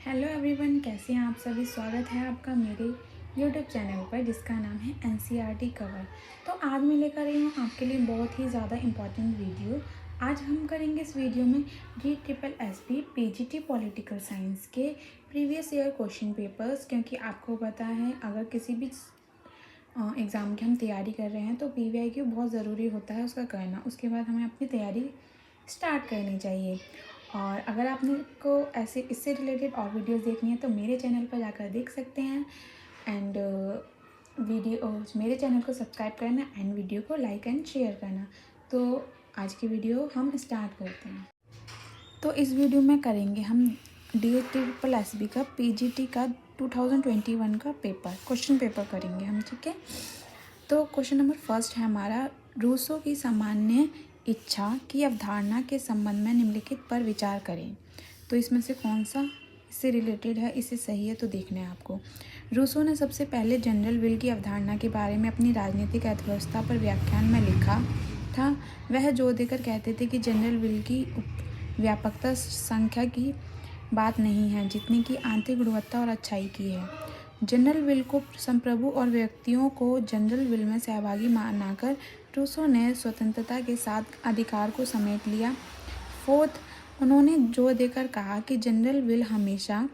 Hello everyone, कैसे हैं आप सभी। स्वागत है आपका मेरे यूट्यूब चैनल पर जिसका नाम है एनसीईआरटी कवर। तो आज मैं लेकर आई हूँ आपके लिए बहुत ही ज़्यादा इम्पॉर्टेंट वीडियो। आज हम करेंगे इस वीडियो में GSSB पीजीटी पॉलिटिकल साइंस के प्रीवियस ईयर क्वेश्चन पेपर्स, क्योंकि आपको पता है अगर किसी भी एग्ज़ाम की हम तैयारी कर रहे हैं तो PVIQ बहुत ज़रूरी होता है उसका करना। उसके बाद हमें अपनी तैयारी स्टार्ट करनी चाहिए। और अगर आपने को ऐसे इससे रिलेटेड और वीडियोस देखनी है तो मेरे चैनल पर जाकर देख सकते हैं। एंड मेरे चैनल को सब्सक्राइब करना एंड वीडियो को लाइक एंड शेयर करना। तो आज की वीडियो हम स्टार्ट करते हैं। तो इस वीडियो में करेंगे हम DSSB का PGT का 2021 का क्वेश्चन पेपर करेंगे हम, ठीक है। तो क्वेश्चन नंबर फर्स्ट है हमारा, रूसो की सामान्य इच्छा की अवधारणा के संबंध में निम्नलिखित पर विचार करें। तो इसमें से कौन सा इससे रिलेटेड है, इससे सही है, तो देखना है आपको। रूसो ने सबसे पहले जनरल विल की अवधारणा के बारे में अपनी राजनीतिक अर्थव्यवस्था पर व्याख्यान में लिखा था। वह जोर देकर कहते थे कि जनरल विल की व्यापकता संख्या की बात नहीं है जितनी कि आंतरिक गुणवत्ता और अच्छाई की है। जनरल विल को संप्रभु और व्यक्तियों को जनरल विल में सहभागी मानकर रूसो ने स्वतंत्रता के साथ अधिकार को समेट लिया। फोर्थ, उन्होंने जोर देकर कहा कि जनरल विल हमेशा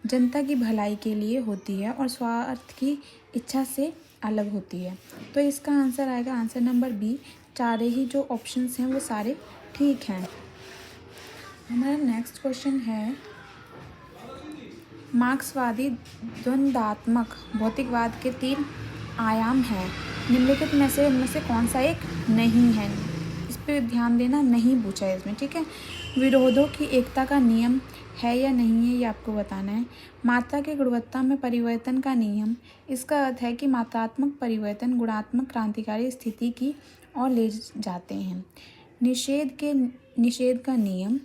जनता की भलाई के लिए होती है और स्वार्थ की इच्छा से अलग होती है। तो इसका आंसर आएगा आंसर नंबर बी। चारे ही जो ऑप्शंस हैं वो सारे ठीक हैं। हमारा नेक्स्ट क्वेश्चन है, मार्क्सवादी द्वंद्वात्मक भौतिकवाद के 3 आयाम हैं, निम्नलिखित में से उनमें से कौन सा एक नहीं है। इस पर ध्यान देना, नहीं पूछा है इसमें, ठीक है। विरोधों की एकता का नियम है या नहीं है, ये आपको बताना है। मात्रा की गुणवत्ता में परिवर्तन का नियम, इसका अर्थ है कि मात्रात्मक परिवर्तन गुणात्मक क्रांतिकारी स्थिति की ओर ले जाते हैं। निषेध का नियम।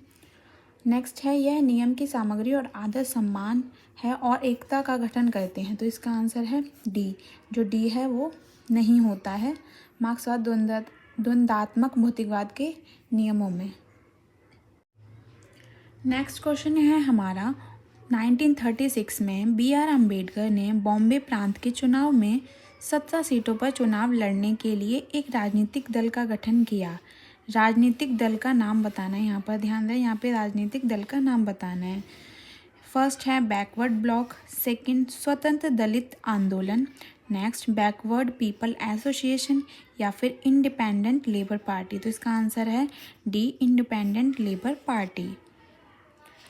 नेक्स्ट है, यह नियम की सामग्री और आदर्श सम्मान है और एकता का गठन करते हैं। तो इसका आंसर है डी। जो डी है वो नहीं होता है मार्क्सवाद द्वंद्वात्मक भौतिकवाद के नियमों में। नेक्स्ट क्वेश्चन है हमारा, 1936 में BR अम्बेडकर ने बॉम्बे प्रांत के चुनाव में 17 सीटों पर चुनाव लड़ने के लिए एक राजनीतिक दल का गठन किया। राजनीतिक दल का नाम बताना है, यहाँ पर ध्यान दें, यहाँ पे राजनीतिक दल का नाम बताना है। फर्स्ट है बैकवर्ड ब्लॉक, सेकंड स्वतंत्र दलित आंदोलन, नेक्स्ट बैकवर्ड पीपल एसोसिएशन या फिर इंडिपेंडेंट लेबर पार्टी। तो इसका आंसर है D, independent labour party.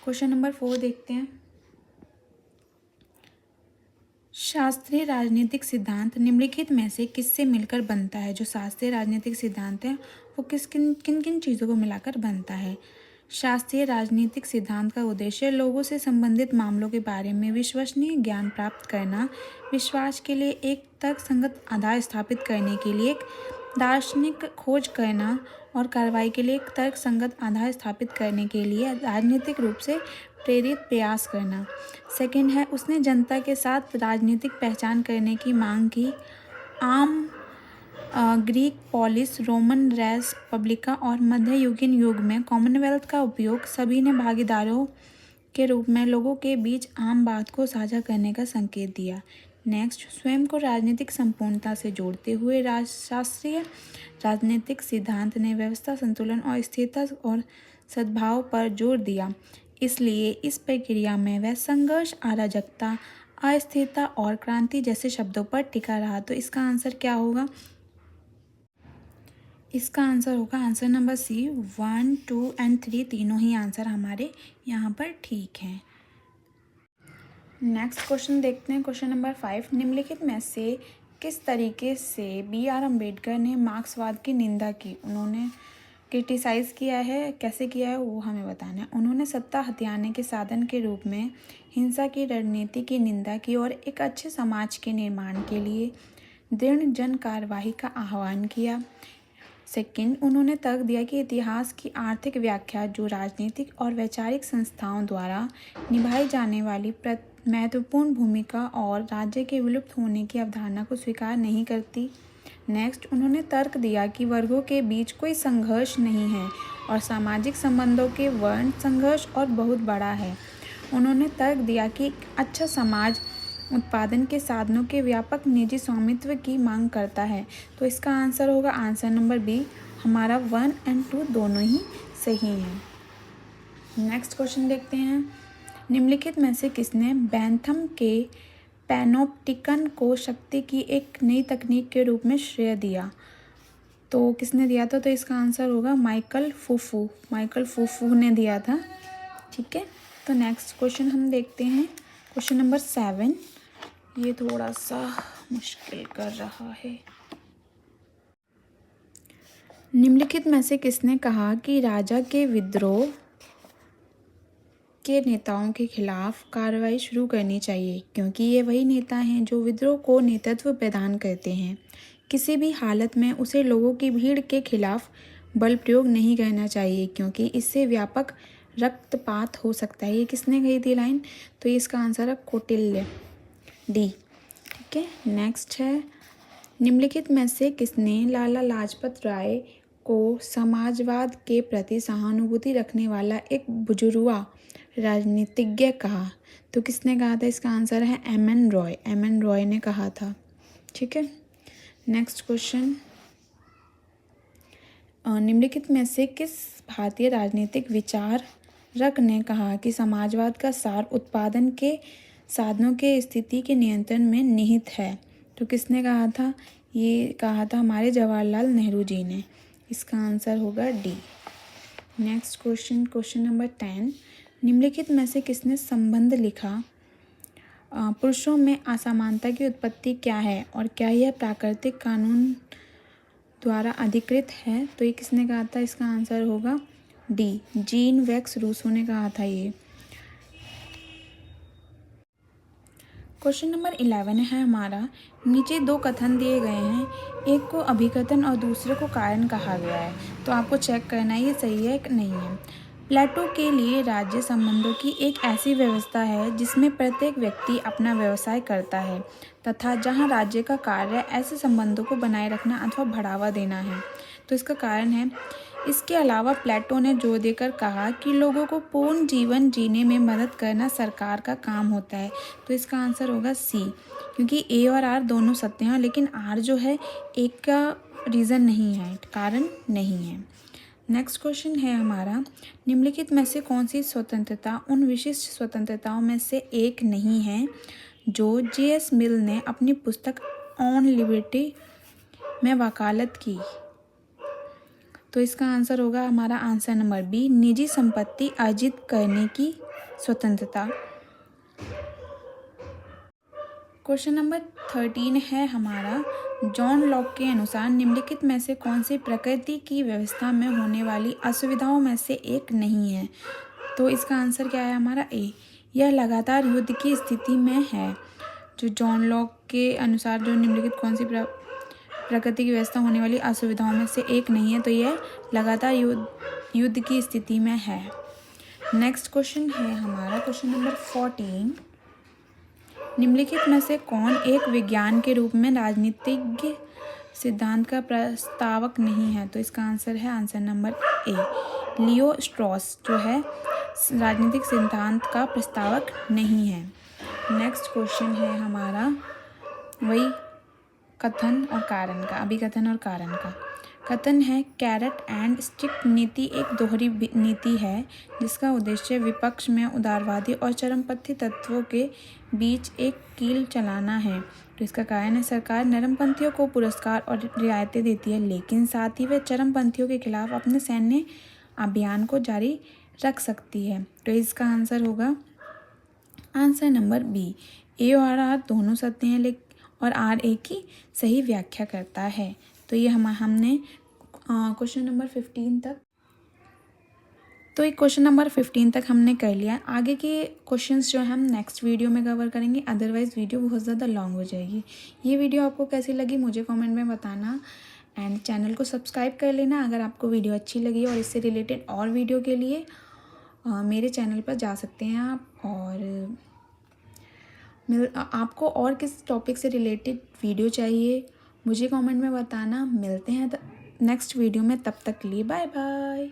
Question number 4 देखते हैं। शास्त्रीय राजनीतिक सिद्धांत निम्नलिखित में से किससे मिलकर बनता है। जो शास्त्रीय राजनीतिक सिद्धांत है वो किन किन चीज़ों को मिलाकर बनता है। शास्त्रीय राजनीतिक सिद्धांत का उद्देश्य लोगों से संबंधित मामलों के बारे में विश्वसनीय ज्ञान प्राप्त करना, विश्वास के लिए एक तर्कसंगत आधार स्थापित करने के लिए एक दार्शनिक खोज करना और कार्रवाई के लिए एक तर्कसंगत आधार स्थापित करने के लिए राजनीतिक रूप से प्रेरित प्रयास करना। सेकंड है, उसने जनता के साथ राजनीतिक पहचान करने की मांग की। आम ग्रीक पोलिस, रोमन रेस पब्लिका और मध्ययुगीन युग में कॉमनवेल्थ का उपयोग सभी ने भागीदारों के रूप में लोगों के बीच आम बात को साझा करने का संकेत दिया। नेक्स्ट, स्वयं को राजनीतिक संपूर्णता से जोड़ते हुए शास्त्रीय राजनीतिक सिद्धांत ने व्यवस्था, संतुलन और स्थिरता और सद्भाव पर जोर दिया। इसलिए इस प्रक्रिया में वह संघर्ष, अराजकता, अस्थिरता और क्रांति जैसे शब्दों पर टिका रहा। तो इसका आंसर क्या होगा। इसका आंसर होगा आंसर नंबर सी। 1, 2 एंड 3 तीनों ही आंसर हमारे यहाँ पर ठीक हैं। नेक्स्ट क्वेश्चन देखते हैं, क्वेश्चन नंबर 5, निम्नलिखित में से किस तरीके से BR अम्बेडकर ने मार्क्सवाद की निंदा की। उन्होंने क्रिटिसाइज़ किया है, कैसे किया है वो हमें बताना है। उन्होंने सत्ता हथियाने के साधन के रूप में हिंसा की रणनीति की निंदा की और एक अच्छे समाज के निर्माण के लिए दृढ़ जन कार्यवाही का आह्वान किया। सेकंड, उन्होंने तर्क दिया कि इतिहास की आर्थिक व्याख्या जो राजनीतिक और वैचारिक संस्थाओं द्वारा निभाई जाने वाली महत्वपूर्ण भूमिका और राज्य के विलुप्त होने की अवधारणा को स्वीकार नहीं करती। नेक्स्ट, उन्होंने तर्क दिया कि वर्गों के बीच कोई संघर्ष नहीं है और सामाजिक संबंधों के वर्ण संघर्ष और बहुत बड़ा है। उन्होंने तर्क दिया कि एक अच्छा समाज उत्पादन के साधनों के व्यापक निजी स्वामित्व की मांग करता है। तो इसका आंसर होगा आंसर नंबर बी। हमारा 1 और 2 दोनों ही सही हैं। नेक्स्ट क्वेश्चन देखते हैं। निम्नलिखित में से किसने बैंथम के पैनोप्टिकन को शक्ति की एक नई तकनीक के रूप में श्रेय दिया? तो किसने दिया था? तो इसका आंसर होगा माइकल फूफू ने दिया था। ठीक है, तो नेक्स्ट क्वेश्चन हम देखते हैं। क्वेश्चन नंबर 7, ये थोड़ा सा मुश्किल कर रहा है। निम्नलिखित में से किसने कहा कि राजा के विद्रोह के नेताओं के खिलाफ कार्रवाई शुरू करनी चाहिए, क्योंकि ये वही नेता हैं जो विद्रोह को नेतृत्व प्रदान करते हैं। किसी भी हालत में उसे लोगों की भीड़ के खिलाफ बल प्रयोग नहीं करना चाहिए, क्योंकि इससे व्यापक रक्तपात हो सकता है। ये किसने कही थी लाइन? तो इसका आंसर है कौटिल्य, डी। ठीक है, नेक्स्ट है। निम्नलिखित में से किसने लाला लाजपत राय को समाजवाद के प्रति सहानुभूति रखने वाला एक बुजुर्ग राजनीतिज्ञ कहा? तो किसने कहा था? इसका आंसर है एम एन रॉय ने कहा था। ठीक है, नेक्स्ट क्वेश्चन। निम्नलिखित में से किस भारतीय राजनीतिक विचारक ने कहा कि समाजवाद का सार उत्पादन के साधनों के स्थिति के नियंत्रण में निहित है? तो किसने कहा था? ये कहा था हमारे जवाहरलाल नेहरू जी ने। इसका आंसर होगा D. Next question, question number 10। निम्नलिखित में से किसने संबंध लिखा? पुरुषों में असमानता की उत्पत्ति क्या है और क्या यह प्राकृतिक कानून द्वारा अधिकृत है? तो ये किसने कहा था? इसका आंसर होगा डी, जीन वेक्स रूसो ने कहा था ये। क्वेश्चन नंबर 11 है हमारा। नीचे 2 कथन दिए गए हैं, एक को अभिकथन और दूसरे को कारण कहा गया है। तो आपको चेक करना है ये सही है कि नहीं है। प्लेटो के लिए राज्य संबंधों की एक ऐसी व्यवस्था है जिसमें प्रत्येक व्यक्ति अपना व्यवसाय करता है तथा जहां राज्य का कार्य ऐसे संबंधों को बनाए रखना अथवा बढ़ावा देना है। तो इसका कारण है। इसके अलावा प्लेटो ने जोर देकर कहा कि लोगों को पूर्ण जीवन जीने में मदद करना सरकार का काम होता है। तो इसका आंसर होगा सी, क्योंकि ए और आर दोनों सत्य हैं, लेकिन आर जो है एक का रीज़न नहीं है, कारण नहीं है। नेक्स्ट क्वेश्चन है हमारा। निम्नलिखित में से कौन सी स्वतंत्रता उन विशिष्ट स्वतंत्रताओं में से एक नहीं है जो जे.एस. मिल ने अपनी पुस्तक ऑन लिबर्टी में वकालत की? तो इसका आंसर होगा हमारा आंसर नंबर बी, निजी संपत्ति अर्जित करने की स्वतंत्रता। क्वेश्चन नंबर 13 है हमारा। जॉन लॉक के अनुसार निम्नलिखित में से कौन सी प्रकृति की व्यवस्था में होने वाली असुविधाओं में से एक नहीं है? तो इसका आंसर क्या है हमारा? ए, यह लगातार युद्ध की स्थिति में है। जो जॉन लॉक के अनुसार जो निम्नलिखित कौन सी प्रकृति की व्यवस्था होने वाली असुविधाओं में से एक नहीं है, तो यह लगातार युद्ध की स्थिति में है। नेक्स्ट क्वेश्चन है हमारा क्वेश्चन नंबर 14। निम्नलिखित में से कौन एक विज्ञान के रूप में राजनीतिज्ञ सिद्धांत का प्रस्तावक नहीं है? तो इसका आंसर है answer number A, Leo straws जो है राजनीतिक सिद्धांत का प्रस्तावक नहीं है। नेक्स्ट क्वेश्चन है हमारा वही कथन और कारण का, अभिकथन और कारण का। कथन है कैरेट एंड स्टिक नीति एक दोहरी नीति है जिसका उद्देश्य विपक्ष में उदारवादी और चरमपंथी तत्वों के बीच एक कील चलाना है। तो इसका कारण है सरकार नरमपंथियों को पुरस्कार और रियायतें देती है, लेकिन साथ ही वह चरमपंथियों के खिलाफ अपने सैन्य अभियान को जारी रख सकती है। तो इसका आंसर होगा आंसर नंबर बी, ए और आर दोनों सत्य हैं और आर ए की सही व्याख्या करता है। तो ये हमने क्वेश्चन नंबर 15 तक, तो एक क्वेश्चन नंबर 15 तक हमने कर लिया। आगे के क्वेश्चंस जो हम नेक्स्ट वीडियो में कवर करेंगे, अदरवाइज़ वीडियो बहुत ज़्यादा लॉन्ग हो जाएगी। ये वीडियो आपको कैसी लगी मुझे कमेंट में बताना एंड चैनल को सब्सक्राइब कर लेना अगर आपको वीडियो अच्छी लगी। और इससे रिलेटेड और वीडियो के लिए मेरे चैनल पर जा सकते हैं आप। और आपको और किस टॉपिक से रिलेटेड वीडियो चाहिए मुझे कमेंट में बताना। मिलते हैं नेक्स्ट वीडियो में, तब तक के लिए बाय बाय।